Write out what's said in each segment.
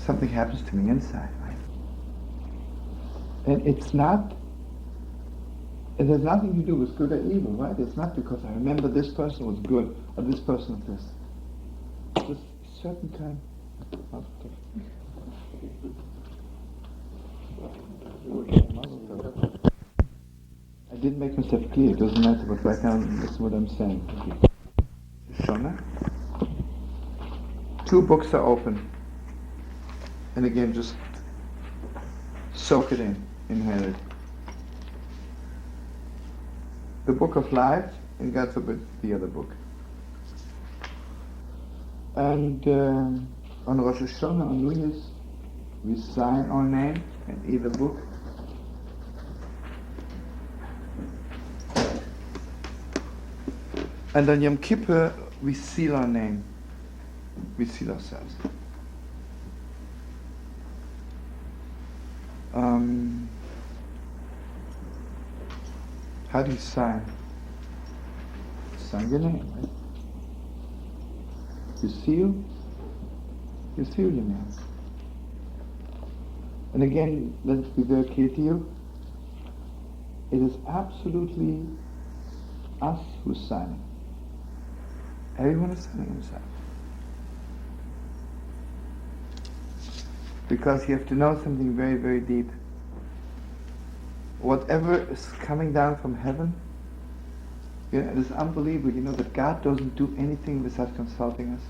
something happens to me inside, right? And it has nothing to do with good or evil, right? It's not because I remember this person was good or this person was this. Just a certain kind of... I didn't make myself clear, it doesn't matter, but right now that's what I'm saying. Hashanah. 2 books are open. And again, just soak it in, inhale it. The book of life, and God forbid, the other book. And on Rosh Hashanah, on New Year's, we sign our name in either book. And on Yom Kippur, we seal our name. We seal ourselves. How do you sign? Sign your name, right? You seal your name. And again, let it be very clear to you, it is absolutely us who's signing. Everyone is signing himself. Because you have to know something very, very deep. Whatever is coming down from heaven, it is unbelievable, that God doesn't do anything without consulting us.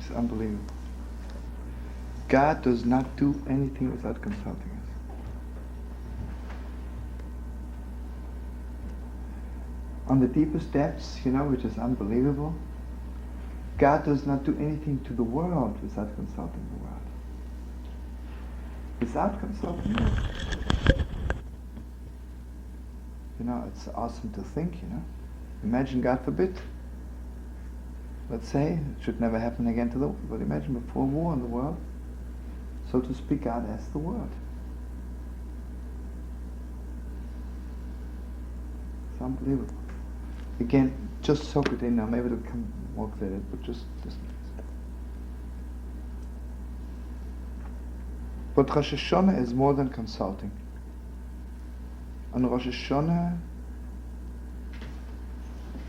It's unbelievable. God does not do anything without consulting us. On the deepest depths, which is unbelievable, God does not do anything to the world without consulting the world. Without consulting the world. It's awesome to think, Imagine, God forbid, let's say, it should never happen again to the world, but imagine before war in the world, so to speak, God asked the world. It's unbelievable. Again, just soak it in now, maybe it'll come more clear, but just But Rosh Hashanah is more than consulting. On Rosh Hashanah,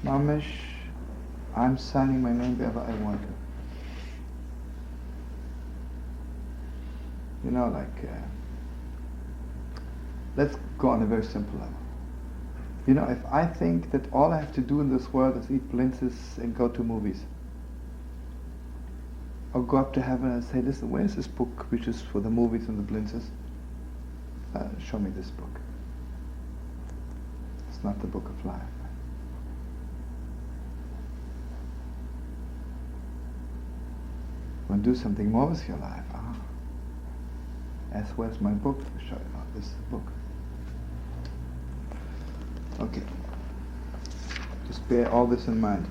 Mamish, I'm signing my name wherever I want to. Let's go on a very simple level. If I think that all I have to do in this world is eat blintzes and go to movies, or go up to heaven and say, listen, where's this book which is for the movies and the blintzes? Show me this book. It's not the book of life. You want to do something more with your life? Ask, where's my book? To show you. This is the book. Okay. Just bear all this in mind.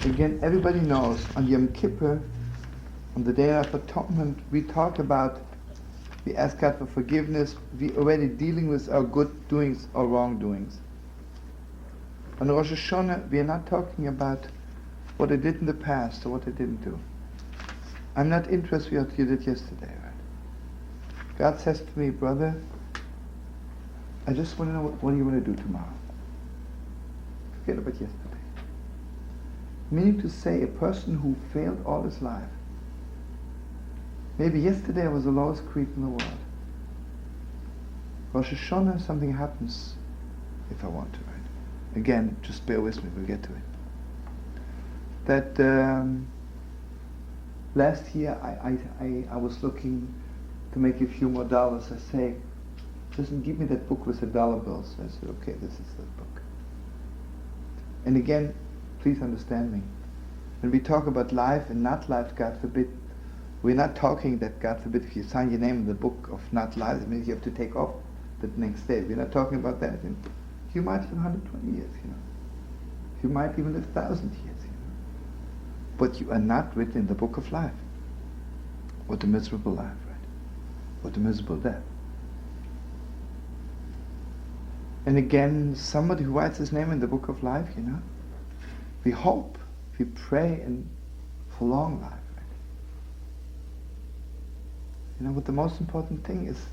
Again, everybody knows on Yom Kippur, on the Day of Atonement, we ask God for forgiveness, we already dealing with our good doings or wrongdoings. On Rosh Hashanah, we are not talking about what I did in the past or what I didn't do. I'm not interested in what you did yesterday, right? God says to me, brother, I just want to know what you want to do tomorrow. Forget about yesterday. Meaning to say, a person who failed all his life. Maybe yesterday I was the lowest creep in the world. Rosh Hashanah, something happens if I want to, right? Again, just bear with me, we'll get to it. That last year I was looking to make a few more dollars. I say, listen, give me that book with the dollar bills. I said, okay, this is the book. And again, please understand me. When we talk about life and not life, God forbid, we're not talking that, God forbid, if you sign your name in the book of not life, it means you have to take off the next day. We're not talking about that. You might live 120 years, You might even live 1,000 years, But you are not written in the book of life. What a miserable life, right? What a miserable death. And again, somebody who writes his name in the book of life, we hope, we pray and for long life. Right? But the most important thing is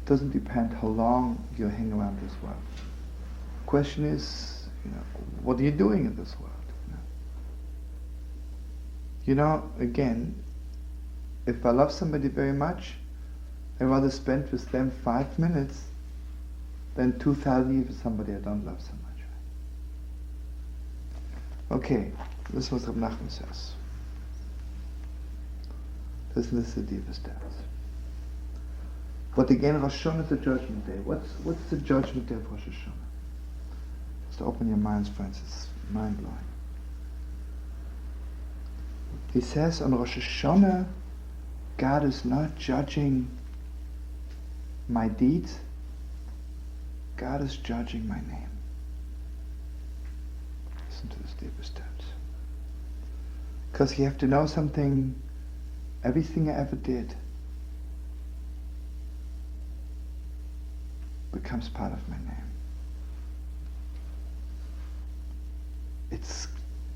doesn't depend how long you hang around this world. The question is, what are you doing in this world? Again, if I love somebody very much, I'd rather spend with them 5 minutes than 2,000 years with somebody I don't love so much. Okay, this is what Reb Nachman says. This is the deeper steps. But again, Rosh Hashanah is the judgment day. What's the judgment day of Rosh Hashanah? Just open your minds, friends. It's mind-blowing. He says on Rosh Hashanah, God is not judging my deeds. God is judging my name. Listen to this deeper steps. Because you have to know something. Everything I ever did becomes part of my name.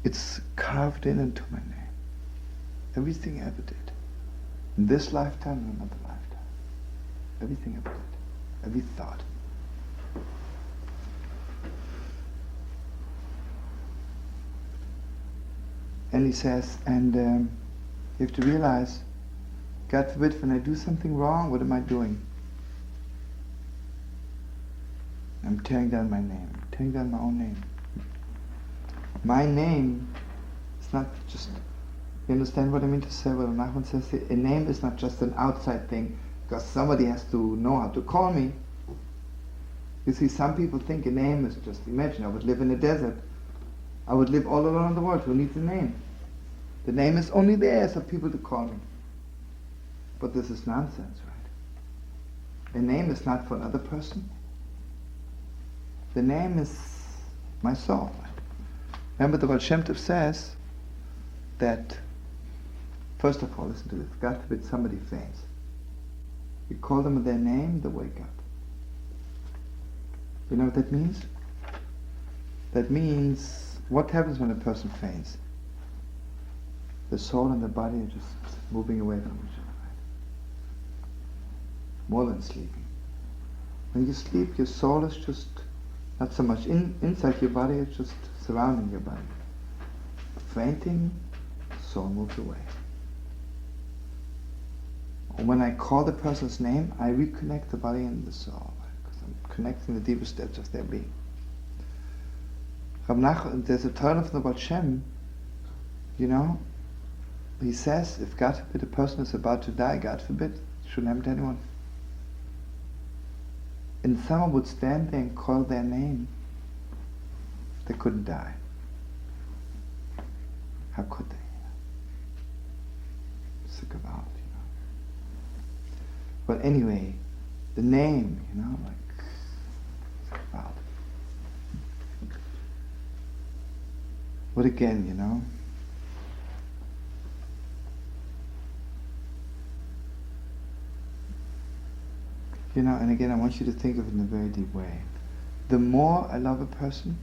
It's carved into my name. Everything I ever did. In this lifetime and another lifetime. Everything I ever did. Every thought. And he says, and you have to realize, God forbid, when I do something wrong, what am I doing? I'm tearing down my name. I'm tearing down my own name. My name is not just, you understand what I mean to say? What Nachman says here? A name is not just an outside thing, because somebody has to know how to call me. You see, some people think a name is just, imagine, I would live in a desert. I would live all around the world. Who needs a name? The name is only there for people to call me. But this is nonsense, right? A name is not for another person. The name is my soul. Remember, the Baal Shem Tov says that, first of all, listen to this, God forbid somebody faints. You call them with their name, they wake up. You know what that means? That means, what happens when a person faints? The soul and the body are just moving away from each other, right? More than sleeping. When you sleep, your soul is just not so much inside your body, it's just surrounding your body. Fainting, the soul moves away. And when I call the person's name, I reconnect the body and the soul, right? Because I'm connecting the deeper steps of their being. There's a turn from the Baal Shem, he says, if God forbid a person is about to die, God forbid, it shouldn't happen to anyone. And someone would stand there and call their name, they couldn't die. How could they? Sick of out, But anyway, the name, sick of out. But again, and again, I want you to think of it in a very deep way. The more I love a person,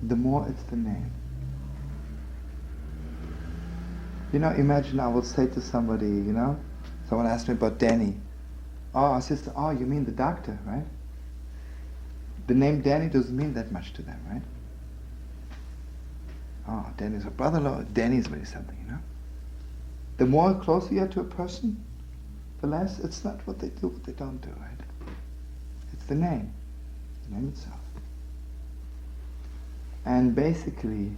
the more it's the name. Imagine I will say to somebody, someone asked me about Danny. Oh, sister, you mean the doctor, right? The name Danny doesn't mean that much to them, right? Oh, Danny's a brother-in-law. Danny's really something, The more closer you are to a person, the less, it's not what they do, what they don't do, right? It's the name itself. And basically,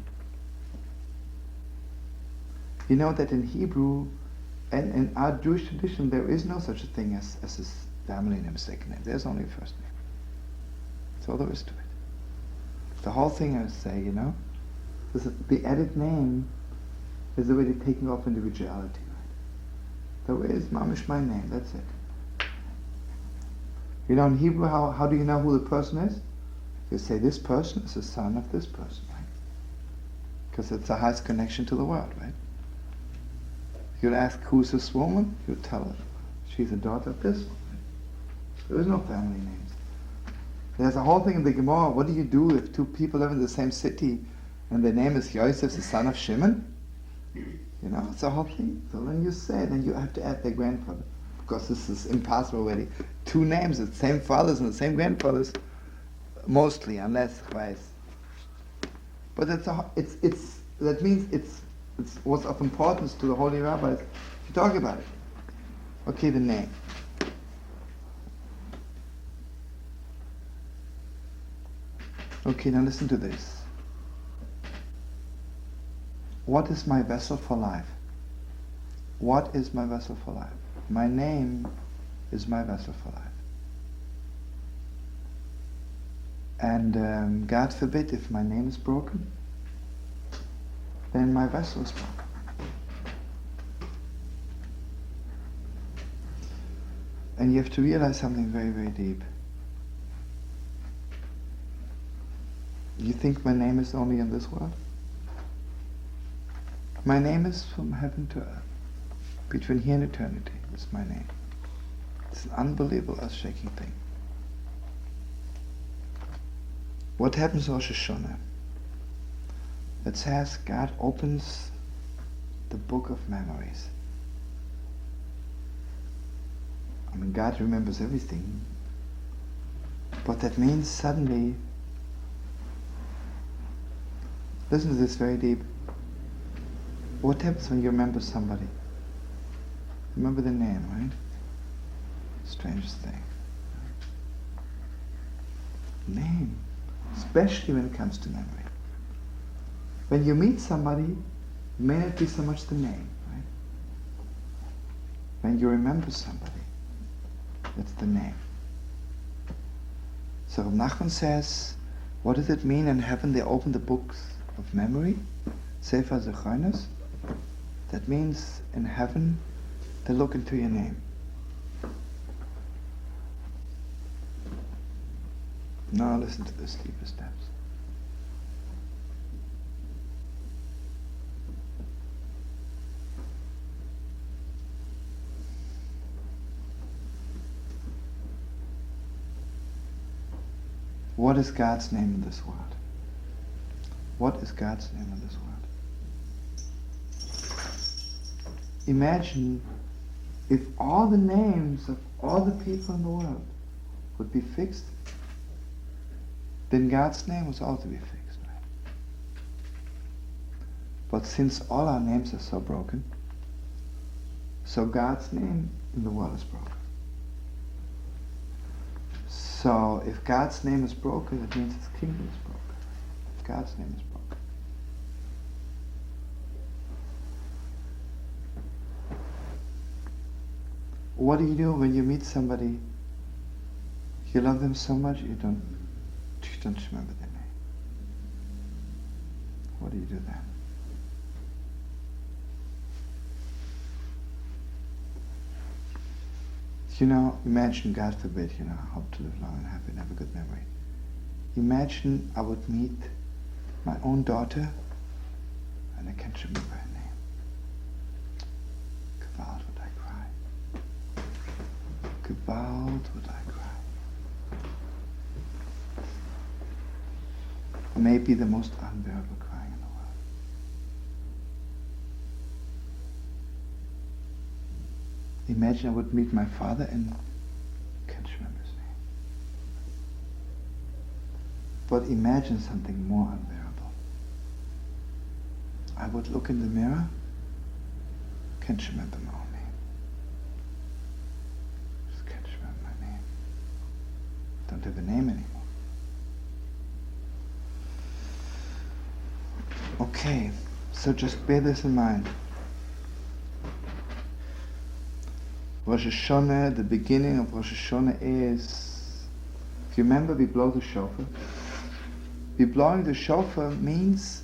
that in Hebrew and in our Jewish tradition, there is no such a thing as a family name, second name. There's only a first name. That's all there is to it. The whole thing, I say, the added name is already taking off individuality. There is mamish my name, that's it. In Hebrew, how do you know who the person is? You say this person is the son of this person, right? Because it's the highest connection to the world, right? You'd ask, who's this woman? You'd tell her, she's the daughter of this one. Right? There is no family names. There's a whole thing in the Gemara. What do you do if two people live in the same city and their name is Yosef, the son of Shimon? You know, it's a whole thing. So then you say, then you have to add their grandfather. Because this is impossible already. Two names, the same fathers and the same grandfathers, mostly, unless Chvais. But that means it's what's of importance to the holy rabbis to talk about it. Okay, the name. Okay, now listen to this. What is my vessel for life? What is my vessel for life? My name is my vessel for life. And God forbid if my name is broken, then my vessel is broken. And you have to realize something very, very deep. You think my name is only in this world? My name is from heaven to earth. Between here and eternity is my name. It's an unbelievable, earth-shaking thing. What happens on Rosh Hashanah? It says God opens the book of memories. I mean, God remembers everything. But that means suddenly, listen to this very deep. What happens when you remember somebody? Remember the name, right? Strangest thing. Name. Especially when it comes to memory. When you meet somebody, it may not be so much the name, right? When you remember somebody, that's the name. So Rav Nachman says, what does it mean in heaven they open the books of memory? Sefer Zechonos? That means in heaven they look into your name. Now listen to this deeper steps. What is God's name in this world? What is God's name in this world? Imagine if all the names of all the people in the world would be fixed, then God's name was also to be fixed, right? But since all our names are so broken, so God's name in the world is broken. So if God's name is broken, it means His kingdom is broken. If God's name is broken. What do you do when you meet somebody, you love them so much you don't remember their name? What do you do then? You know, imagine, God forbid, I hope to live long and happy and have a good memory. Imagine I would meet my own daughter and I can't remember her name. Gewalt would I cry. Gewalt would I cry. Maybe the most unbearable crying in the world. Imagine I would meet my father and can't remember his name. But imagine something more unbearable. I would look in the mirror, can't remember my own name. Just can't remember my name. Don't have a name anymore. Okay, so just bear this in mind. Rosh Hashanah, the beginning of Rosh Hashanah is, if you remember, we blow the shofar. We blowing the shofar means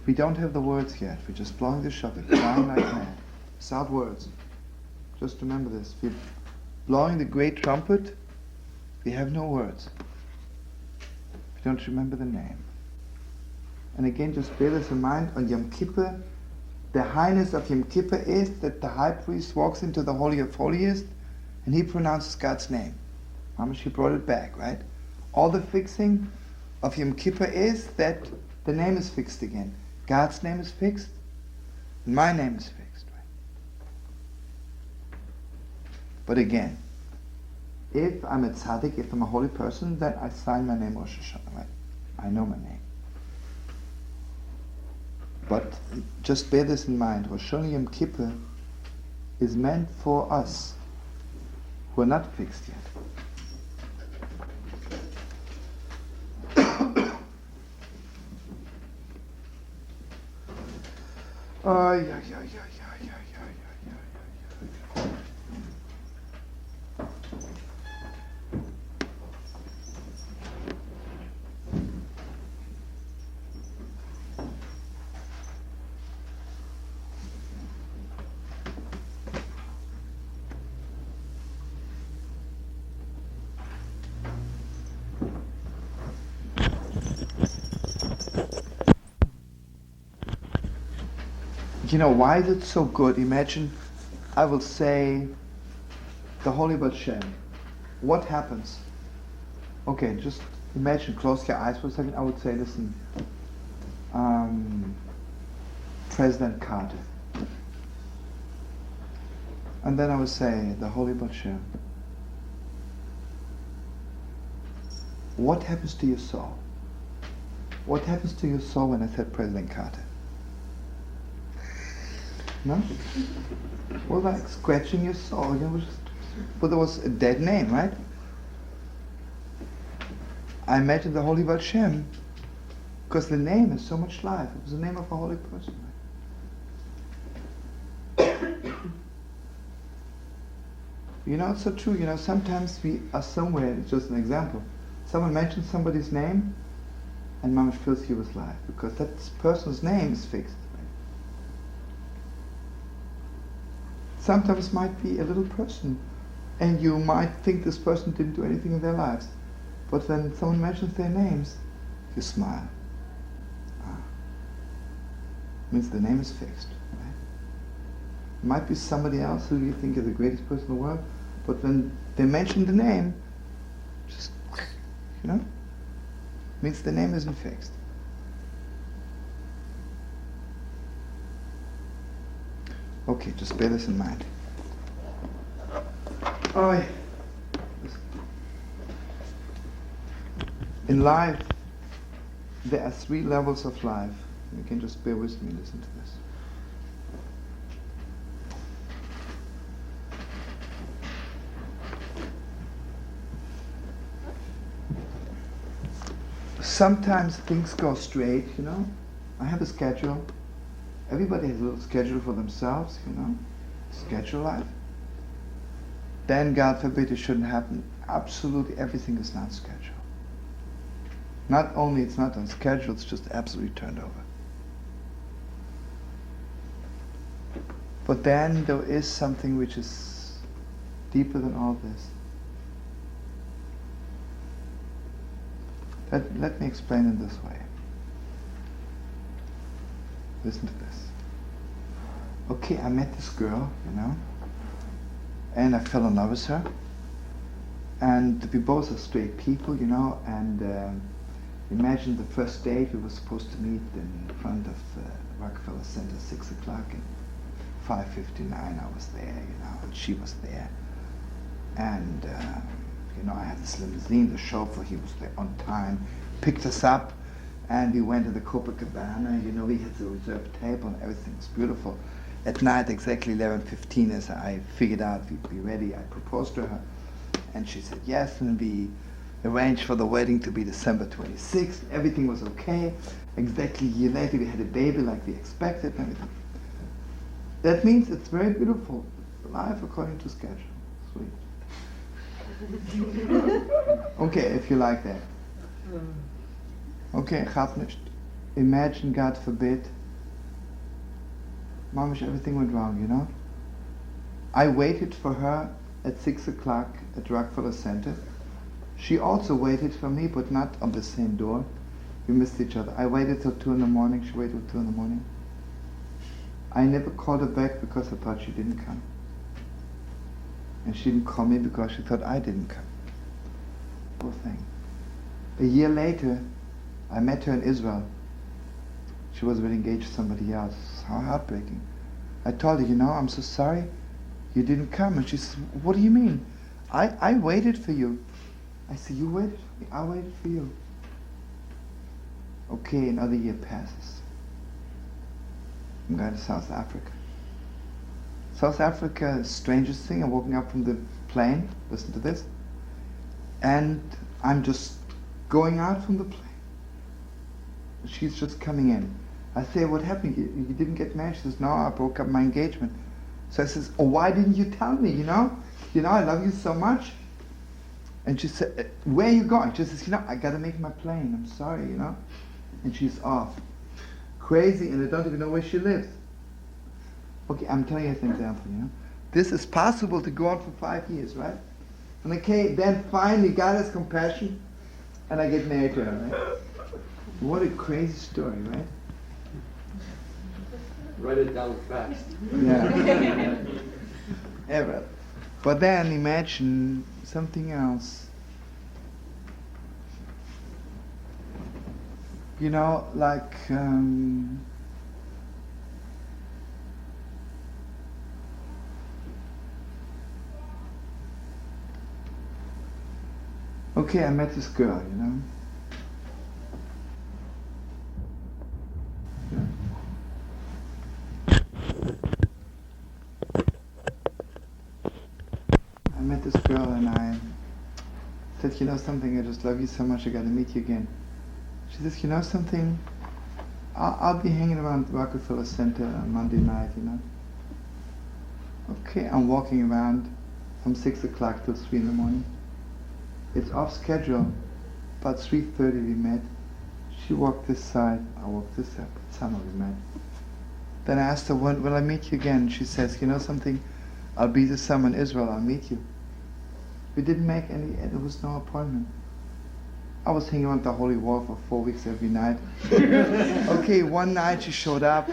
we don't have the words yet. We're just blowing the shofar, crying like mad, without words. Just remember this. We're blowing the great trumpet. We have no words. We don't remember the name. And again, just bear this in mind, on Yom Kippur, the highness of Yom Kippur is that the high priest walks into the Holy of Holiest and he pronounces God's name. Mama, she brought it back, right? All the fixing of Yom Kippur is that the name is fixed again. God's name is fixed, and my name is fixed, right? But again, if I'm a tzaddik, if I'm a holy person, then I sign my name Rosh Hashanah, right? I know my name. But just bear this in mind, Rosh Hashanah Yom Kippur is meant for us who are not fixed yet. You know, why is it so good? Imagine, I will say, the Holy Bat Shem. What happens? Okay, just imagine, close your eyes for a second. I would say, listen, President Carter. And then I would say, the Holy Bat Shem. What happens to your soul? What happens to your soul when I said President Carter? No? Well, like scratching your soul, you know, but there was a dead name, right? I imagine the Holy Bat Shem, because the name has so much life. It was the name of a holy person, right? You know, it's so true. You know, sometimes we are somewhere, it's just an example. Someone mentions somebody's name, and Mama feels he was live, because that person's name is fixed. Sometimes might be a little person, and you might think this person didn't do anything in their lives. But when someone mentions their names, you smile. Means the name is fixed. Right? It might be somebody else who you think is the greatest person in the world, but when they mention the name, just, you know, means the name isn't fixed. Okay, just bear this in mind. Oh, yeah. In life, there are 3 levels of life. You can just bear with me, listen to this. Sometimes things go straight, you know. I have a schedule. Everybody has a little schedule for themselves, you know, schedule life. Then, God forbid, it shouldn't happen. Absolutely everything is not scheduled. Not only it's not on schedule, it's just absolutely turned over. But then there is something which is deeper than all this. Let me explain it this way. Listen to this. Okay, I met this girl, you know, and I fell in love with her. And we both are straight people, you know, and imagine the first date we were supposed to meet in front of Rockefeller Center, 6 o'clock, and 5:59 I was there, you know, and she was there. And, you know, I had this limousine, the chauffeur, he was there on time, picked us up, and we went to the Copacabana, you know, we had the reserved table and everything was beautiful. At night, exactly 11:15, as I figured out we'd be ready, I proposed to her, and she said yes, and we arranged for the wedding to be December 26th. Everything was okay. Exactly a year later, we had a baby like we expected and everything. That means it's very beautiful. Life according to schedule. Sweet. Okay, if you like that. Okay, gaat nicht. Imagine, God forbid, Mamish, everything went wrong, you know? I waited for her at 6 o'clock at Rockefeller Center. She also waited for me, but not on the same door. We missed each other. I waited till 2 in the morning. She waited till 2 in the morning. I never called her back because I thought she didn't come. And she didn't call me because she thought I didn't come. horrible thing. A year later, I met her in Israel. She was already engaged to somebody else. How heartbreaking. I told her, I'm so sorry you didn't come. And she said, what do you mean? I waited for you. I said, you waited for me? I waited for you. Okay, another year passes. I'm going to South Africa. South Africa, strangest thing, I'm walking up from the plane, listen to this, and I'm just going out from the plane. She's just coming in. I say, what happened? You didn't get married? She says, no, I broke up my engagement. So I says, oh, why didn't you tell me, I love you so much. And she said, where are you going? She says, I got to make my plane. I'm sorry, And she's off. Crazy, and I don't even know where she lives. Okay, I'm telling you an example, This is possible to go on for 5 years, right? And okay, then finally God has compassion, and I get married to her, right? What a crazy story, right? Write it down fast. Yeah. Ever. But then imagine something else. Like okay, I met this girl, I met this girl and I said, something, I just love you so much, I gotta meet you again. She says, something, I'll be hanging around Rockefeller Center on Monday night, Okay, I'm walking around from 6 o'clock till 3 in the morning. It's off schedule, about 3:30 we met. She walked this side, I walked this side, but somehow we met. Then I asked her, when will I meet you again? She says, something, I'll be this summer in Israel, I'll meet you. We didn't make there was no appointment. I was hanging around the Holy Wall for 4 weeks every night. Okay, one night she showed up,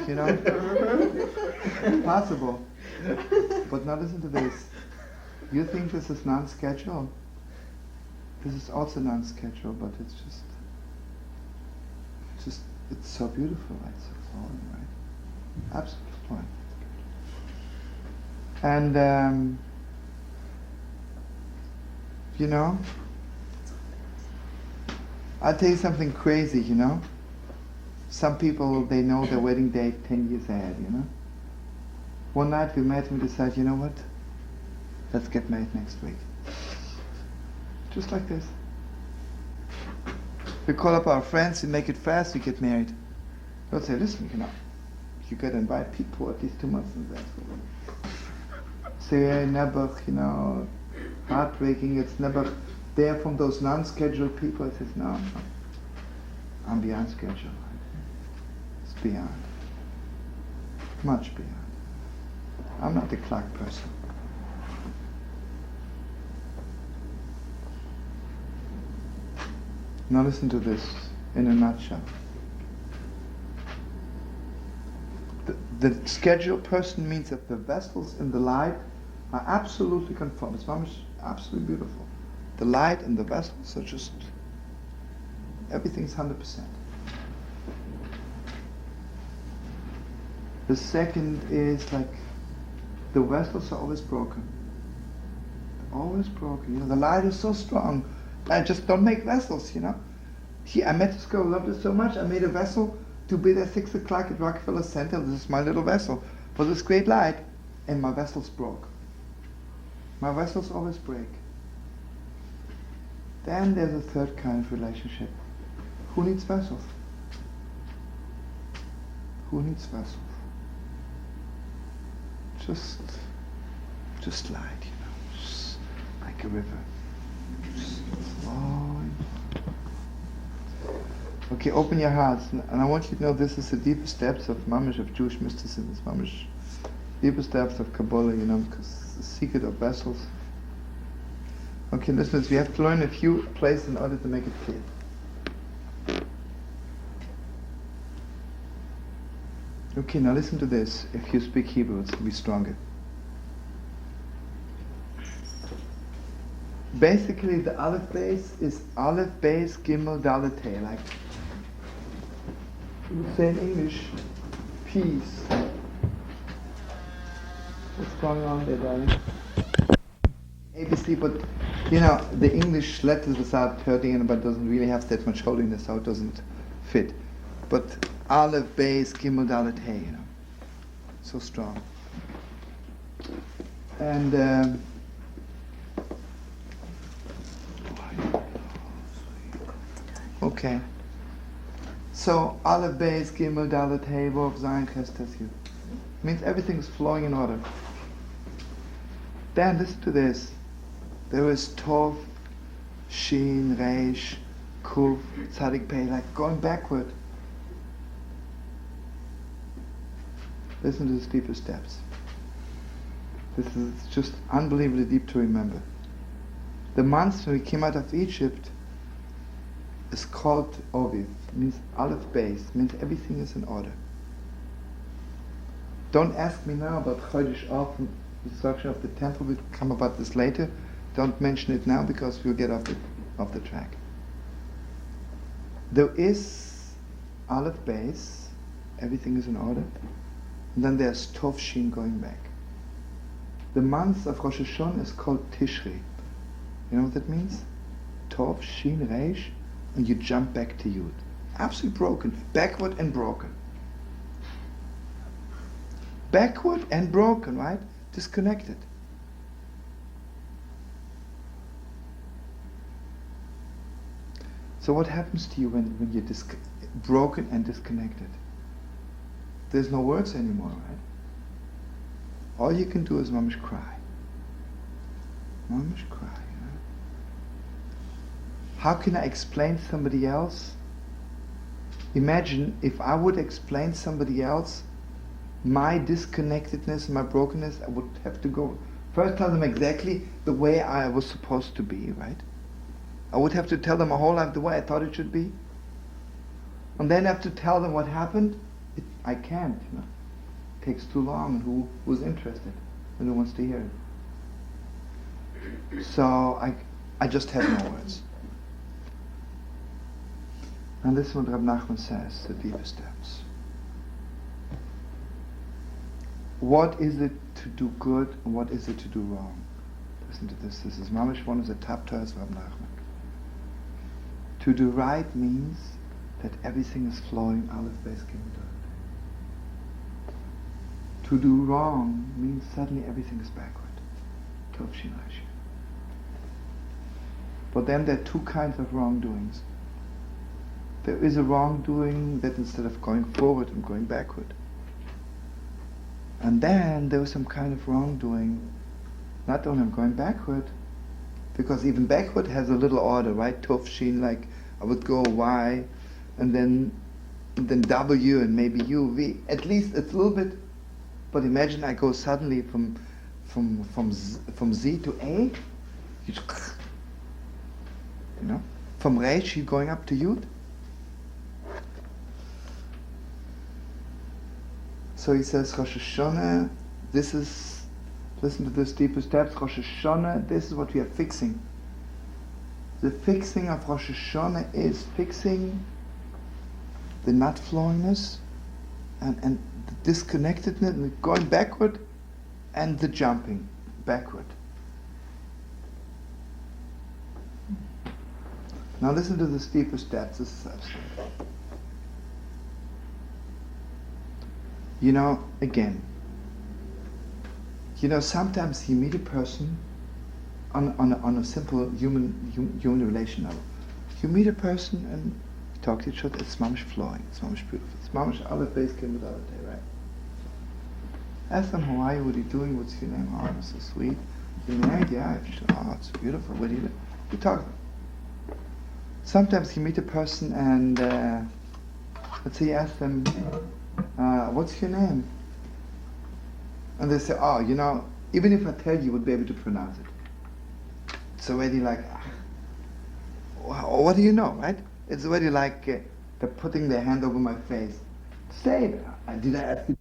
Possible. But now listen to this. You think this is non-scheduled? This is also non-scheduled, but it's so beautiful, right? So flowing, right? Absolutely flowing. And, I'll tell you something crazy, Some people, they know their wedding date 10 years ahead, One night we met and we decided, what? Let's get married next week. Just like this. We call up our friends, we make it fast, we get married. They'll say, listen, you got to invite people at least 2 months in advance. Say, never, heartbreaking, it's never there from those non-scheduled people. I says, no, I'm beyond schedule. It's beyond. Much beyond. I'm not the clock person. Now listen to this in a nutshell. The scheduled person means that the vessels in the light are absolutely conformed. It's absolutely beautiful. The light and the vessels are just, everything's 100%. The second is like, the vessels are always broken. Always broken. The light is so strong. I just don't make vessels, I met this girl, loved her so much, I made a vessel to be there 6 o'clock at Rockefeller Center. This is my little vessel for this great light, and my vessels broke. My vessels always break. Then there's a third kind of relationship. Who needs vessels? Who needs vessels? Just light, just like a river. Just flowing. Okay, open your hearts, and I want you to know this is the deepest depths of Mamish, of Jewish mysticism, it's Mamish, deepest depths of Kabbalah, because the secret of vessels. Okay, listeners, we have to learn a few places in order to make it clear. Okay, now listen to this. If you speak Hebrew, it's going to be stronger. Basically, the Aleph base is Aleph base Gimel Dalet Hey. Like we would say in English, peace. What's going on there, darling? ABC, but the English letters without hurting it, but doesn't really have that much holiness, so it doesn't fit. But Aleph base Gimel Dalet Hey, so strong. And okay. So Aleph base Gimel Dalet Hey Vav Zayin Ches Tes Yud means everything is flowing in order. Then listen to this. There is Tov, Shin, Reish, Kuf, Tzadik Pei, like going backward. Listen to the deeper steps. This is just unbelievably deep to remember. The month when we came out of Egypt is called Oviv, means Aleph base, means everything is in order. Don't ask me now about Chodesh Av, the destruction of the temple. We'll come about this later. Don't mention it now because we'll get off the track. There is Aleph base, everything is in order. And then there's Tov Shin going back. The month of Rosh Hashanah is called Tishri. You know what that means? Tov Shin Reish, and you jump back to Yud. Absolutely broken, backward and broken. Backward and broken, right? Disconnected. So what happens to you when you're broken and disconnected? There's no words anymore, right? All you can do is mamish cry. Mamish cry. How can I explain somebody else? Imagine if I would explain somebody else my disconnectedness, my brokenness, I would have to go first tell them exactly the way I was supposed to be, right? I would have to tell them my whole life the way I thought it should be. And then have to tell them what happened. I can't, It takes too long, and who's interested? And who wants to hear it? So I just have no words. And this is what Rab Nachman says, the deeper steps. What is it to do good and what is it to do wrong? Listen to this. This is Mamish, one of the top Torahs of Rab Nachman. To do right means that everything is flowing Aleph Beis Gimel Dalet. To do wrong means suddenly everything is backward. Tov Shin Reish. But then there are two kinds of wrongdoings. There is a wrongdoing that instead of going forward, I'm going backward. And then there was some kind of wrongdoing, not only I'm going backward, because even backward has a little order, right? Tov Shin, like I would go Y, and then W, and maybe U, V. At least it's a little bit. But imagine I go suddenly from Z to A, from Reish going up to Yud. So he says, Rosh Hashanah, listen to this deeper steps, Rosh Hashanah, this is what we are fixing. The fixing of Rosh Hashanah is fixing the not flowingness and the disconnectedness, and going backward, and the jumping backward. Now listen to the deeper steps, this is absolute. Again, sometimes you meet a person on a simple human relation level. You meet a person and you talk to each other, it's mamish flowing, it's mamish beautiful, it's mamish Aleph Beis Gimel Dalet Hey, right? Ask them, how are you, what are you doing, what's your name? Oh, that's so sweet. You're married? Yeah. Oh, it's beautiful, what do you do? You talk. Sometimes you meet a person and let's say you ask them, what's your name? And they say, even if I tell you, you would be able to pronounce it. It's already like, what do you know, right? It's already like they're putting their hand over my face. Say it. Did I ask you?